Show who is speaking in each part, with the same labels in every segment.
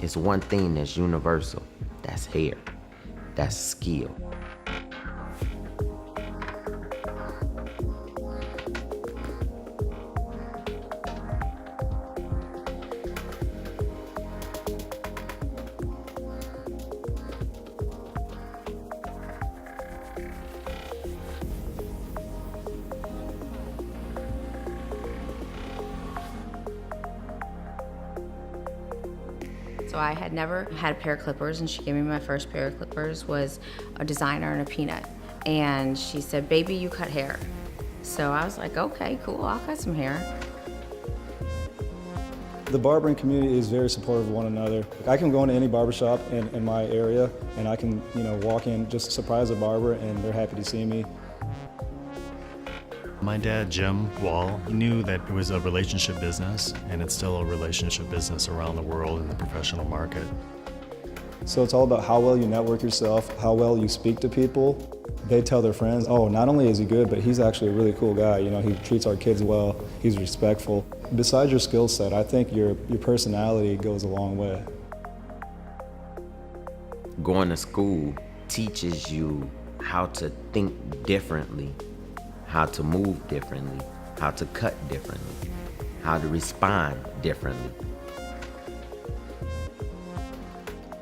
Speaker 1: It's one thing that's universal. That's hair. That's skill.
Speaker 2: So I had never had a pair of clippers, and she gave me my first pair of clippers was a designer and a peanut. And she said, baby, you cut hair. So I was like, okay, cool, I'll cut some hair.
Speaker 3: The barbering community is very supportive of one another. I can go into any barbershop in my area, and I can, walk in, just surprise a barber, and they're happy to see me.
Speaker 4: My dad, Jim Wall, knew that it was a relationship business, and it's still a relationship business around the world in the professional market.
Speaker 3: So it's all about how well you network yourself, how well you speak to people. They tell their friends, oh, not only is he good, but he's actually a really cool guy. He treats our kids well, he's respectful. Besides your skill set, I think your personality goes a long way.
Speaker 1: Going to school teaches you how to think differently, how to move differently, how to cut differently, how to respond differently.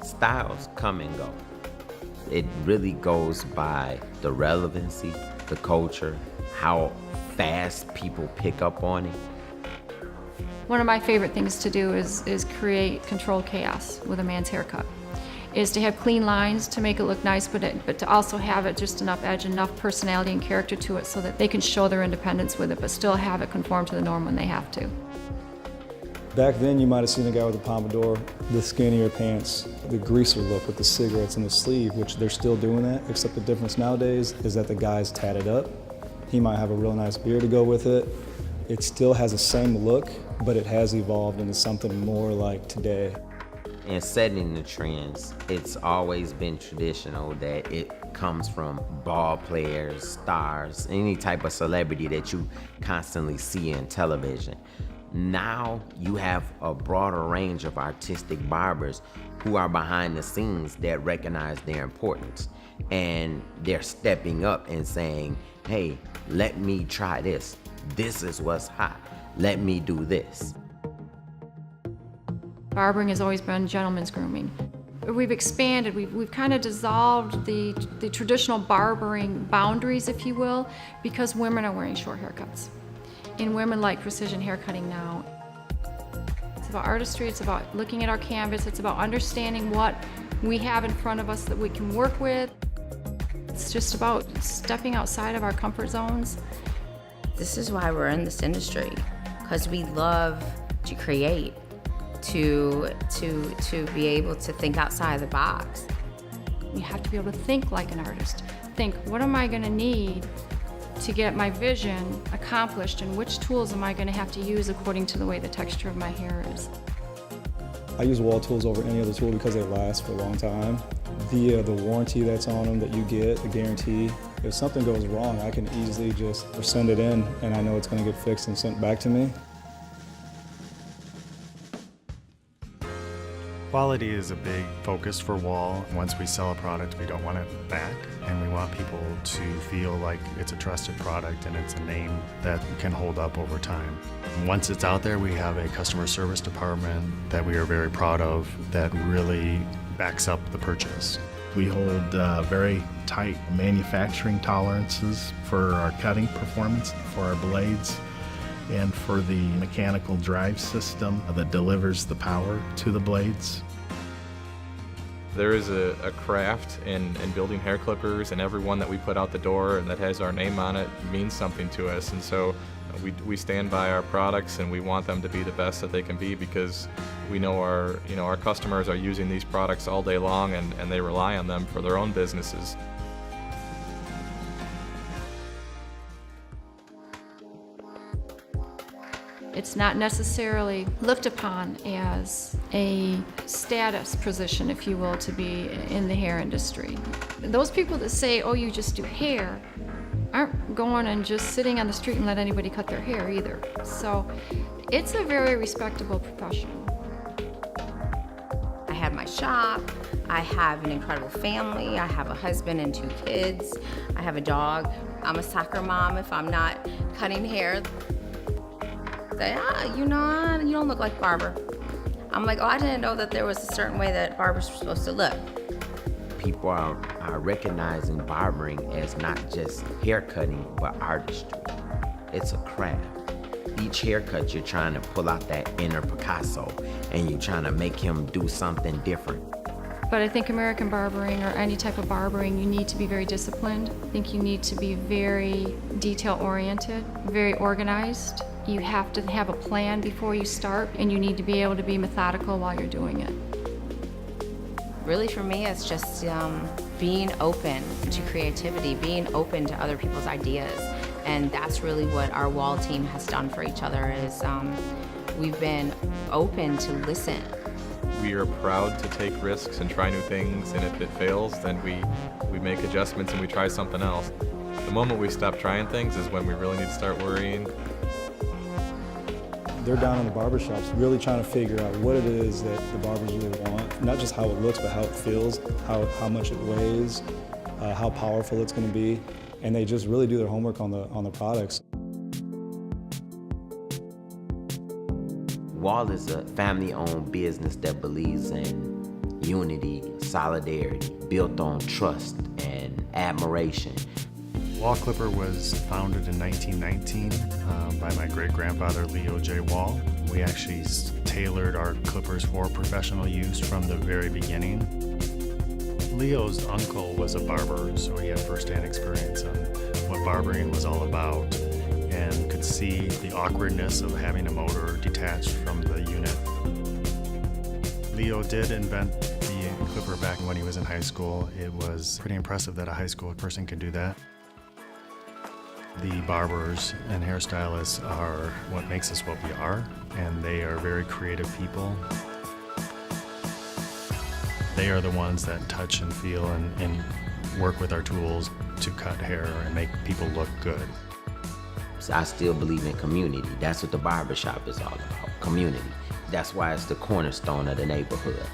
Speaker 1: Styles come and go. It really goes by the relevancy, the culture, how fast people pick up on it.
Speaker 5: One of my favorite things to do is create controlled chaos with a man's haircut. Is to have clean lines to make it look nice, but to also have it just enough edge, enough personality and character to it so that they can show their independence with it, but still have it conform to the norm when they have to.
Speaker 3: Back then, you might have seen a guy with a pompadour, the skinnier pants, the greaser look with the cigarettes in the sleeve, which they're still doing that, except the difference nowadays is that the guy's tatted up. He might have a real nice beard to go with it. It still has the same look, but it has evolved into something more like today.
Speaker 1: In setting the trends, it's always been traditional that it comes from ball players, stars, any type of celebrity that you constantly see in television. Now you have a broader range of artistic barbers who are behind the scenes that recognize their importance. And they're stepping up and saying, hey, let me try this. This is what's hot. Let me do this.
Speaker 5: Barbering has always been gentlemen's grooming. We've expanded, we've kind of dissolved the traditional barbering boundaries, if you will, because women are wearing short haircuts. And women like precision haircutting now. It's about artistry, it's about looking at our canvas, it's about understanding what we have in front of us that we can work with. It's just about stepping outside of our comfort zones.
Speaker 2: This is why we're in this industry, because we love to create. To be able to think outside the box.
Speaker 5: You have to be able to think like an artist. Think, what am I going to need to get my vision accomplished, and which tools am I going to have to use according to the way the texture of my hair is?
Speaker 3: I use WAHL tools over any other tool because they last for a long time. The warranty that's on them that you get, the guarantee, if something goes wrong, I can easily just send it in and I know it's going to get fixed and sent back to me.
Speaker 4: Quality is a big focus for WAHL. Once we sell a product, we don't want it back, and we want people to feel like it's a trusted product and it's a name that can hold up over time. And once it's out there, we have a customer service department that we are very proud of that really backs up the purchase.
Speaker 6: We hold very tight manufacturing tolerances for our cutting performance, for our blades, and for the mechanical drive system that delivers the power to the blades.
Speaker 7: There is a craft in building hair clippers, and every one that we put out the door and that has our name on it means something to us. And so we stand by our products, and we want them to be the best that they can be, because we know our customers are using these products all day long, and they rely on them for their own businesses.
Speaker 5: It's not necessarily looked upon as a status position, if you will, to be in the hair industry. Those people that say, oh, you just do hair, aren't going and just sitting on the street and let anybody cut their hair either. So it's a very respectable profession.
Speaker 2: I shop. I have an incredible family. I have a husband and 2 kids. I have a dog. I'm a soccer mom if I'm not cutting hair. Say, you know, you don't look like a barber. I'm like, oh, I didn't know that there was a certain way that barbers were supposed to look.
Speaker 1: People are recognizing barbering as not just hair cutting, but artistry. It's a craft. Each haircut, you're trying to pull out that inner Picasso, and you're trying to make him do something different.
Speaker 5: But I think American barbering, or any type of barbering, you need to be very disciplined. I think you need to be very detail-oriented, very organized. You have to have a plan before you start, and you need to be able to be methodical while you're doing it.
Speaker 2: Really, for me, it's just being open to creativity, being open to other people's ideas. And that's really what our WAHL team has done for each other is we've been open to listen.
Speaker 7: We are proud to take risks and try new things, and if it fails, then we make adjustments and we try something else. The moment we stop trying things is when we really need to start worrying.
Speaker 3: They're down in the barbershops really trying to figure out what it is that the barbers really want. Not just how it looks, but how it feels, how much it weighs, how powerful it's going to be. And they just really do their homework on the products.
Speaker 1: WAHL is a family-owned business that believes in unity, solidarity, built on trust and admiration.
Speaker 4: WAHL Clipper was founded in 1919 by my great-grandfather Leo J. WAHL. We actually tailored our clippers for professional use from the very beginning. Leo's uncle was a barber, so he had first-hand experience on what barbering was all about and could see the awkwardness of having a motor detached from the unit. Leo did invent the clipper back when he was in high school. It was pretty impressive that a high school person could do that. The barbers and hairstylists are what makes us what we are, and they are very creative people. They are the ones that touch and feel and work with our tools to cut hair and make people look good.
Speaker 1: So I still believe in community. That's what the barbershop is all about, community. That's why it's the cornerstone of the neighborhood.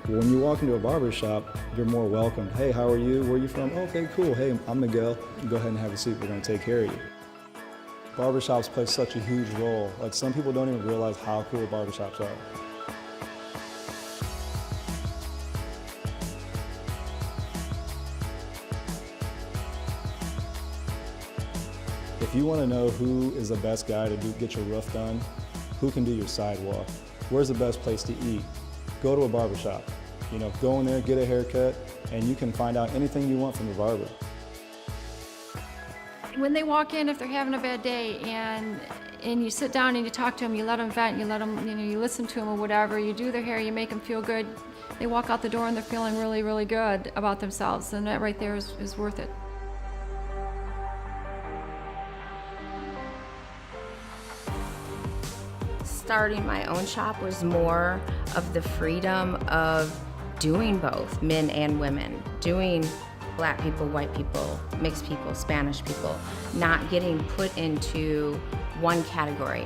Speaker 3: When you walk into a barbershop, you're more welcomed. Hey, how are you? Where are you from? Okay, cool. Hey, I'm Miguel. Go ahead and have a seat. We're going to take care of you. Barbershops play such a huge role. Like, some people don't even realize how cool barbershops are. If you want to know who is the best guy to get your roof done, who can do your sidewalk, where's the best place to eat, go to a barbershop. You know, go in there, get a haircut, and you can find out anything you want from the barber.
Speaker 5: When they walk in, if they're having a bad day, and you sit down and you talk to them, you let them vent, you let them, you listen to them or whatever, you do their hair, you make them feel good, they walk out the door and they're feeling really, really good about themselves, and that right there is worth it.
Speaker 2: Starting my own shop was more of the freedom of doing both, men and women, doing Black people, white people, mixed people, Spanish people, not getting put into one category,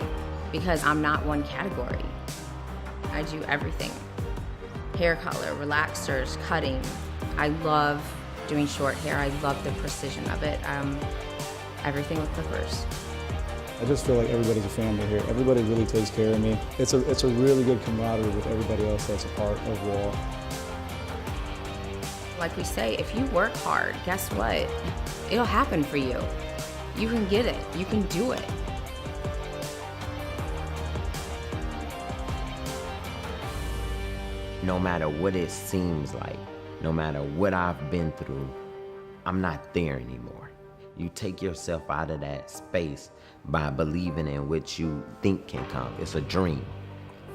Speaker 2: because I'm not one category. I do everything. Hair color, relaxers, cutting. I love doing short hair. I love the precision of it. Everything with clippers.
Speaker 3: I just feel like everybody's a family here. Everybody really takes care of me. It's a really good camaraderie with everybody else that's a part of WAHL.
Speaker 2: Like we say, if you work hard, guess what? It'll happen for you. You can get it. You can do it.
Speaker 1: No matter what it seems like, no matter what I've been through, I'm not there anymore. You take yourself out of that space by believing in what you think can come. It's a dream.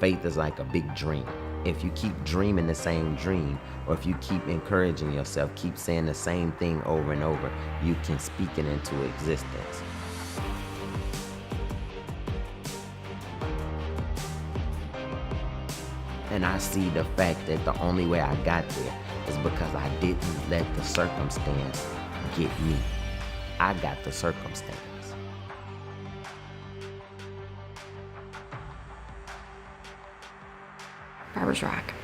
Speaker 1: Faith is like a big dream. If you keep dreaming the same dream, or if you keep encouraging yourself, keep saying the same thing over and over, you can speak it into existence. And I see the fact that the only way I got there is because I didn't let the circumstance get me. I got the circumstance.
Speaker 5: Barber's Rock.